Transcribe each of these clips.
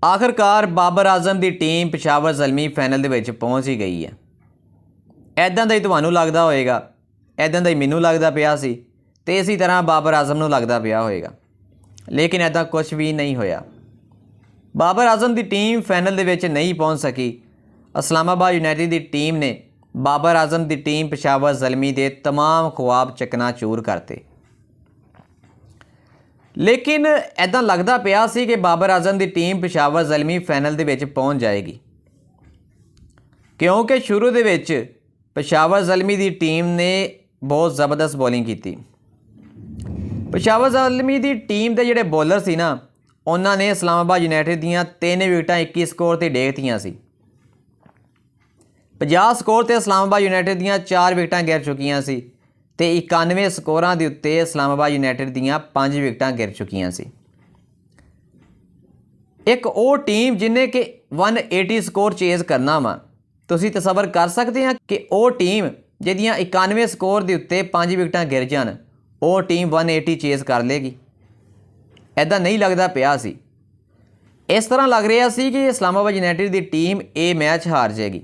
आखिरकार बाबर आजम की team Peshawar Zalmi final दे विच पहुंच ही गई है। ऐदा दा ही तुहानूं लगदा होएगा, ऐदा दा ही मैनूं लगदा पिया सी ते इसी तरह बाबर आजम नूं लगदा पिया होएगा, लेकिन ऐदा कुछ भी नहीं होया। बाबर आजम की टीम फाइनल दे विच नहीं पहुंच सकी। इस्लामाबाद यूनाइटेड की टीम ने बाबर आजम की टीम पेशावर ज़ल्मी के तमाम ख्वाब चकनाचूर करते। लेकिन ऐदा लगदा पिया सी कि बाबर आजम की टीम पेशावर ज़ल्मी फाइनल दे विच पहुंच जाएगी, क्योंकि शुरू दे विच पेशावर ज़ल्मी की टीम ने बहुत ज़बरदस्त बॉलिंग की। पेशावर ज़ल्मी की टीम के जिहड़े बॉलर सी ना, उन्होंने इस्लामाबाद यूनाइटेड दीयां 3 विकटां 21 स्कोर ते डेगतियां सी। 50 स्कोर ते इस्लामाबाद यूनाइटेड दीयां 4 विकटां गिर चुकियां सी ते 91 स्कोरां दे उत्ते इस्लामाबाद यूनाइटेड दीयां 5 विकटां गिर चुकियां सी। एक वो टीम जिन्हें कि 180 स्कोर चेज़ करना वा, तुसीं तसव्वुर कर सकते हैं कि वो टीम जिहदियां 91 स्कोर दे उत्ते 5 विकटां गिर जान, वो टीम 180 चेज़ कर लेगी? ऐदा नहीं लगदा पिया सी। इस तरह लग रहा सी कि इस्लामाबाद यूनाइटेड की टीम ये मैच हार जाएगी,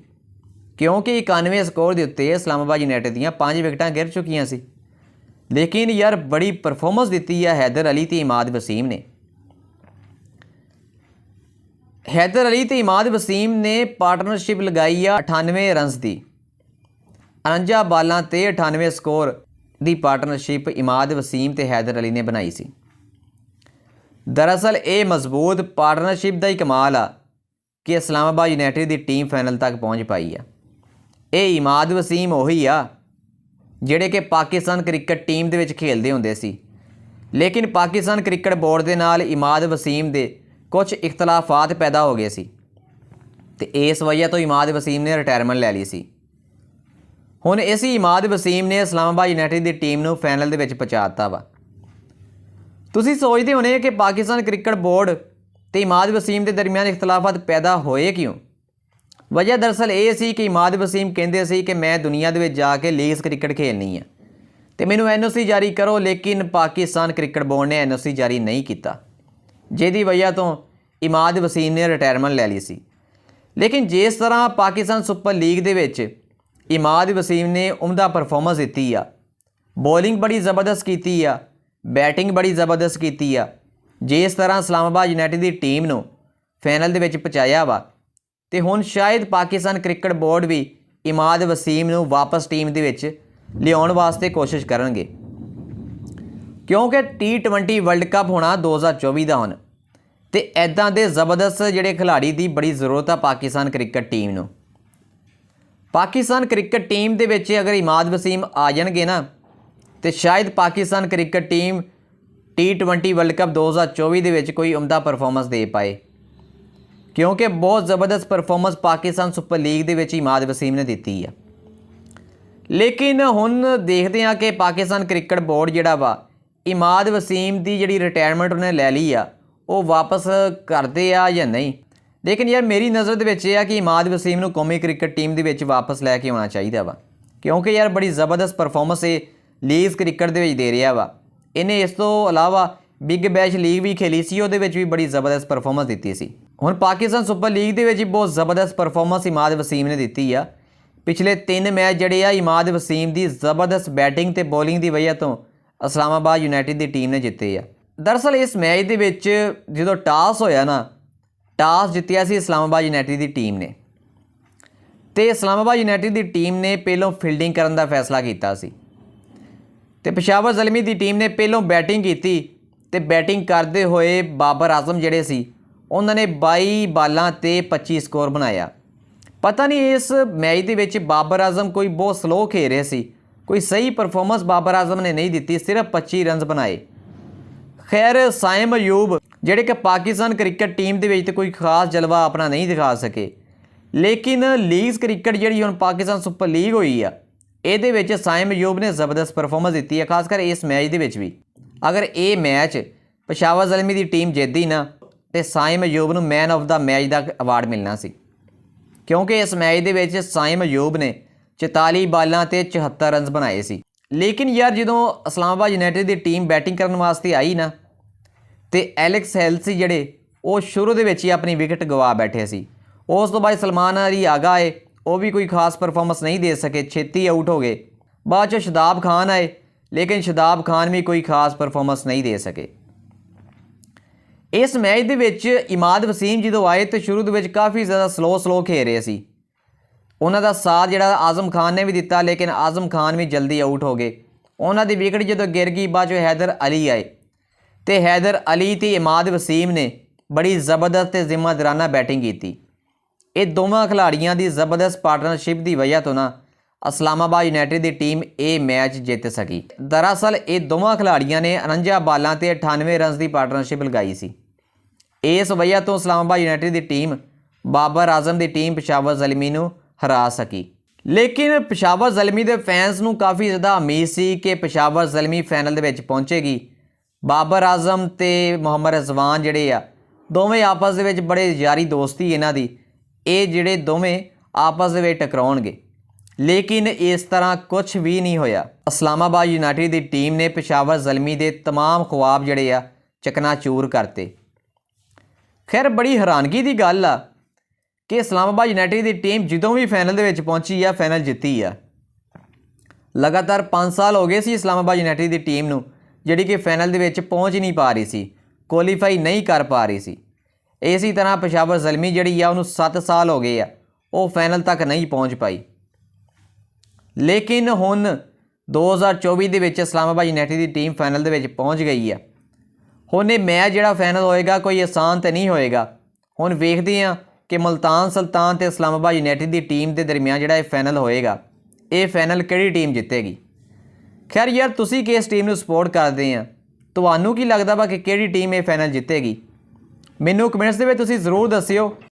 क्योंकि 91 स्कोर के उत्ते इस्लामाबाद यूनाइटेड दीयां 5 विकटां गिर चुकियां सी। लेकिन यार बड़ी परफॉर्मेंस दी है हैदर अली ते इमाद वसीम ने। हैदर अली ते इमाद वसीम ने पार्टनरशिप लगाई है 98 रनस की। 49 बालां ते 98 स्कोर की पार्टनरशिप इमाद वसीम ते हैदर अली ने बनाई सी। दरअसल ये मजबूत पार्टनरशिप का ही कमाल आ कि इस्लामाबाद यूनाइटेड की टीम फाइनल तक पहुँच पाई है। ये इमाद वसीम उही आ जिहड़े कि पाकिस्तान क्रिकेट टीम दे विच खेलदे हुंदे सी, लेकिन पाकिस्तान क्रिकेट बोर्ड दे नाल इमाद वसीम दे कुछ इख्तलाफात पैदा हो गए सी ते इस वजह तो इमाद वसीम ने रिटायरमेंट लै ली सी। हुण इसी इमाद वसीम ने इस्लामाबाद यूनाइटेड की टीम नूं फाइनल दे विच पहुंचाता वा। तुसीं सोचदे होने कि पाकिस्तान क्रिकेट बोर्ड ते इमाद वसीम के दरमियान इख्तलाफात पैदा होए क्यों? वजह दरअसल ये सी कि इमाद वसीम कहते सी कि मैं दुनिया दे विच जाके लीग्स क्रिकेट खेलनी है तो मैनू NOC जारी करो, लेकिन पाकिस्तान क्रिकेट बोर्ड ने NOC जारी नहीं किया, जिहदी वजह तो इमाद वसीम ने रिटायरमेंट लै ली सी। लेकिन जिस तरह पाकिस्तान सुपर लीग दे विच इमाद वसीम ने उमदा परफॉर्मेंस दी आ, बॉलिंग बड़ी ज़बरदस्त की आ, बैटिंग बड़ी ज़बरदस्त की आ, जिस तरह इस्लामाबाद यूनाइटेड की टीम नूं फाइनल दे विच पहुंचाया वा, तो हुण शायद पाकिस्तान क्रिकेट बोर्ड भी इमाद वसीम नूं वापस टीम दे विच लियाउण वास्ते कोशिश करनगे, क्योंकि T20 वर्ल्ड कप होना 2024 का हुण ते ऐदां दे ज़बरदस्त जिहड़े खिलाड़ी की बड़ी ज़रूरत आ पाकिस्तान क्रिकेट टीम नूं। पाकिस्तान क्रिकेट टीम दे विच अगर इमाद वसीम आ जाणगे ना, तो शायद Pakistan cricket team T20 world cup 2024 दे विच कोई उमदा परफॉर्मेंस दे पाए, क्योंकि बहुत ज़बरदस्त परफॉर्मेंस पाकिस्तान सुपर लीग दे विच इमाद वसीम ने दी है। लेकिन हुण देखते हैं कि पाकिस्तान क्रिकेट बोर्ड जिहड़ा वा इमाद वसीम की जिहड़ी रिटायरमेंट उन्हें लै ली आ, वो वापस करते आ या नहीं। लेकिन यार मेरी नज़र दे विच है कि इमाद वसीम नूं कौमी क्रिकेट टीम दे विच वापस लैके आना चाहिए वा, क्योंकि यार बड़ी ज़बरदस्त परफॉर्मेंस ये लीग्स क्रिकेट दे विच दे रहा वा। इन्हें इस तो अलावा बिग बैश लीग भी खेली सी, उहदे विच भी बड़ी ज़बरदस्त परफॉर्मेंस दी सी। हुण पाकिस्तान सुपर लीग दे विच भी बहुत ज़बरदस्त परफॉर्मेंस इमाद वसीम ने दी आ। पिछले 3 मैच जिहड़े आ इमाद वसीम की ज़बरदस्त बैटिंग ते बॉलिंग की वजह तो इस्लामाबाद यूनाइटेड की टीम ने जिते आ। दरअसल इस मैच दे विच जदों टॉस होया ना, टॉस जित्तिया सी इस्लामाबाद यूनाइटेड की टीम ने, तो इस्लामाबाद यूनाइटेड की टीम ने पहलों फील्डिंग करने का फैसला किया सी ते पेशावर ज़ल्मी की टीम ने पहलों बैटिंग की ते बैटिंग करते हुए बाबर आजम जिहड़े सी उन्होंने 22 बालां ते 25 स्कोर बनाया। पता नहीं इस मैच दे विच बाबर आजम कोई बहुत स्लो खेल रहे सी, कोई सही परफॉर्मेंस बाबर आजम ने नहीं दी, सिर्फ 25 रन बनाए। खैर साइम अयूब जिहड़े कि पाकिस्तान क्रिकेट टीम दे विच कोई खास जलवा अपना नहीं दिखा सके, लेकिन लीग्स क्रिकेट जिहड़ी हुण पाकिस्तान सुपर लीग हुई आ, इहदे विच साइम अयूब ने ज़बरदस्त परफॉर्मेंस दी है, खासकर इस मैच दे विच भी। अगर ये मैच पेशावर ज़ल्मी की टीम जितदी ना, तो साइम अयूब नूं मैन ऑफ द मैच का अवार्ड मिलना सी, क्योंकि इस मैच दे विच साइम अयूब ने 44 बालां ते 74 रन बनाए सी। लेकिन यार जदों इस्लामाबाद यूनाइटेड की टीम बैटिंग करने वास्ते आई ना, तो एलेक्स हेल्स जिहड़े ਉਹ ਸ਼ੁਰੂ ਦੇ ਵਿੱਚ ਹੀ ਆਪਣੀ ਵਿਕਟ ਗਵਾ ਬੈਠੇ ਸੀ। ਉਸ ਤੋਂ ਬਾਅਦ ਸਲਮਾਨ ਅਲੀ ਆਗਾ ਆਏ, ਉਹ ਵੀ ਕੋਈ ਖਾਸ ਪਰਫਾਰਮੈਂਸ ਨਹੀਂ ਦੇ ਸਕੇ, ਛੇਤੀ ਆਊਟ ਹੋ ਗਏ। ਬਾਅਦ 'ਚ ਸ਼ਾਦਾਬ ਖਾਨ ਆਏ, ਲੇਕਿਨ ਸ਼ਾਦਾਬ ਖਾਨ ਵੀ ਕੋਈ ਖਾਸ ਪਰਫਾਰਮੈਂਸ ਨਹੀਂ ਦੇ ਸਕੇ। ਇਸ ਮੈਚ ਦੇ ਵਿੱਚ ਇਮਾਦ ਵਸੀਮ ਜਦੋਂ ਆਏ ਤਾਂ ਸ਼ੁਰੂ ਦੇ ਵਿੱਚ ਕਾਫੀ ਜ਼ਿਆਦਾ ਸਲੋ ਖੇਡ ਰਹੇ ਸੀ। ਉਹਨਾਂ ਦਾ ਸਾਥ ਜਿਹੜਾ ਆਜ਼ਮ ਖਾਨ ਨੇ ਵੀ ਦਿੱਤਾ, ਲੇਕਿਨ ਆਜ਼ਮ ਖਾਨ ਵੀ ਜਲਦੀ ਆਊਟ ਹੋ ਗਏ। ਉਹਨਾਂ ਦੀ ਵਿਕਟ ਜਦੋਂ ਗਿਰ ਗਈ, ਬਾਅਦ 'ਚੋਂ ਹੈਦਰ ਅਲੀ ਆਏ ਤੇ ਹੈਦਰ ਅਲੀ ਤੇ ਇਮਾਦ ਵਸੀਮ ਨੇ ਬੜੀ ਜ਼ਬਰਦਸਤ ਤੇ ਜ਼ਿੰਮੇਦਾਰਾਨਾ ਬੈਟਿੰਗ ਕੀਤੀ। ਇਹ ਦੋਵਾਂ ਖਿਡਾਰੀਆਂ ਦੀ ਜ਼ਬਰਦਸਤ ਪਾਰਟਨਰਸ਼ਿਪ ਦੀ ਵਜ੍ਹਾ ਤੋਂ ਨਾ ਇਸਲਾਮਾਬਾਦ ਯੂਨਾਈਟਿਡ ਦੀ ਟੀਮ ਇਹ ਮੈਚ ਜਿੱਤ ਸਕੀ। ਦਰਅਸਲ ਇਹ ਦੋਵਾਂ ਖਿਡਾਰੀਆਂ ਨੇ 49 ਬਾਲਾਂ ਤੇ 98 ਰਨਸ ਦੀ ਪਾਰਟਨਰਸ਼ਿਪ ਲਗਾਈ ਸੀ। ਇਸ ਵਜ੍ਹਾ ਤੋਂ ਇਸਲਾਮਾਬਾਦ ਯੂਨਾਈਟਿਡ ਦੀ ਟੀਮ ਬਾਬਰ ਆਜ਼ਮ ਦੀ ਟੀਮ ਪੇਸ਼ਾਵਰ ਜ਼ਲਮੀ ਨੂੰ ਹਰਾ ਸਕੀ। ਲੇਕਿਨ ਪੇਸ਼ਾਵਰ ਜ਼ਲਮੀ ਦੇ ਫੈਨਸ ਨੂੰ ਕਾਫੀ ਜ਼ਿਆਦਾ ਉਮੀਦ ਸੀ ਕਿ ਪੇਸ਼ਾਵਰ ਜ਼ਲਮੀ ਫਾਈਨਲ ਦੇ ਵਿੱਚ ਪਹੁੰਚੇਗੀ। ਬਾਬਰ ਆਜ਼ਮ ਤੇ ਮੁਹੰਮਦ ਰਿਜ਼ਵਾਨ ਜਿਹੜੇ ਆ ਦੋਵੇਂ ਆਪਸ ਦੇ ਵਿੱਚ ਬੜੇ ਯਾਰੀ ਦੋਸਤੀ ਇਹਨਾਂ ਦੀ, ਇਹ ਜਿਹੜੇ ਦੋਵੇਂ ਆਪਸ ਦੇ ਵਿੱਚ ਟਕਰਾਉਣਗੇ, ਲੇਕਿਨ ਇਸ ਤਰ੍ਹਾਂ ਕੁਝ ਵੀ ਨਹੀਂ ਹੋਇਆ। ਇਸਲਾਮਾਬਾਦ ਯੂਨਾਈਟਿਡ ਦੀ ਟੀਮ ਨੇ ਪੇਸ਼ਾਵਰ ਜ਼ਲਮੀ ਦੇ तमाम ਖੁਆਬ ਜਿਹੜੇ ਆ ਚਕਨਾਚੂਰ ਕਰਤੇ। ਖੈਰ ਬੜੀ ਹੈਰਾਨਗੀ ਦੀ ਗੱਲ ਆ ਕਿ ਇਸਲਾਮਾਬਾਦ ਯੂਨਾਈਟਿਡ ਦੀ ਟੀਮ ਜਦੋਂ ਵੀ ਫਾਈਨਲ ਦੇ ਵਿੱਚ ਪਹੁੰਚੀ ਆ ਫਾਈਨਲ ਜਿੱਤੀ ਆ। ਲਗਾਤਾਰ 5 ਸਾਲ ਹੋ ਗਏ ਸੀ ਇਸਲਾਮਾਬਾਦ ਯੂਨਾਈਟਿਡ ਦੀ ਟੀਮ ਨੂੰ ਜਿਹੜੀ ਕਿ ਫਾਈਨਲ ਦੇ ਵਿੱਚ ਪਹੁੰਚ ਨਹੀਂ ਪਾ ਰਹੀ ਸੀ, ਕੁਆਲੀਫਾਈ ਨਹੀਂ ਕਰ ਪਾ ਰਹੀ ਸੀ। ਇਸੇ ਤਰ੍ਹਾਂ ਪੇਸ਼ਾਵਰ ਜ਼ਲਮੀ ਜਿਹੜੀ ਆ ਉਹਨੂੰ 7 ਸਾਲ ਹੋ ਗਏ ਆ, ਉਹ ਫਾਈਨਲ ਤੱਕ ਨਹੀਂ ਪਹੁੰਚ ਪਾਈ। ਲੇਕਿਨ ਹੁਣ 2024 ਦੇ ਵਿੱਚ ਇਸਲਾਮਾਬਾਦ ਯੂਨਾਈਟਿਡ ਦੀ ਟੀਮ ਫਾਈਨਲ ਦੇ ਵਿੱਚ ਪਹੁੰਚ ਗਈ ਆ। ਹੁਣ ਇਹ ਮੈਚ ਜਿਹੜਾ ਫਾਈਨਲ ਹੋਏਗਾ ਕੋਈ ਆਸਾਨ ਤਾਂ ਨਹੀਂ ਹੋਏਗਾ। ਹੁਣ ਵੇਖਦੇ ਹਾਂ ਕਿ ਮੁਲਤਾਨ ਸੁਲਤਾਨ ਤੇ ਇਸਲਾਮਾਬਾਦ ਯੂਨਾਈਟਿਡ ਦੀ ਟੀਮ ਦੇ ਦਰਮਿਆਨ ਜਿਹੜਾ ਇਹ ਫਾਈਨਲ ਹੋਏਗਾ, ਇਹ ਫਾਈਨਲ ਕਿਹੜੀ ਟੀਮ ਜਿੱਤੇਗੀ। ਖੈਰ ਯਾਰ ਤੁਸੀਂ ਕਿਸ ਟੀਮ ਨੂੰ ਸਪੋਰਟ ਕਰਦੇ ਆ, ਤੁਹਾਨੂੰ ਕੀ ਲੱਗਦਾ ਵਾ ਕਿ ਕਿਹੜੀ ਟੀਮ ਇਹ ਫਾਈਨਲ ਜਿੱਤੇਗੀ? ਮੈਨੂੰ ਕਮੈਂਟਸ ਦੇ ਵਿੱਚ ਤੁਸੀਂ ਜ਼ਰੂਰ ਦੱਸਿਓ।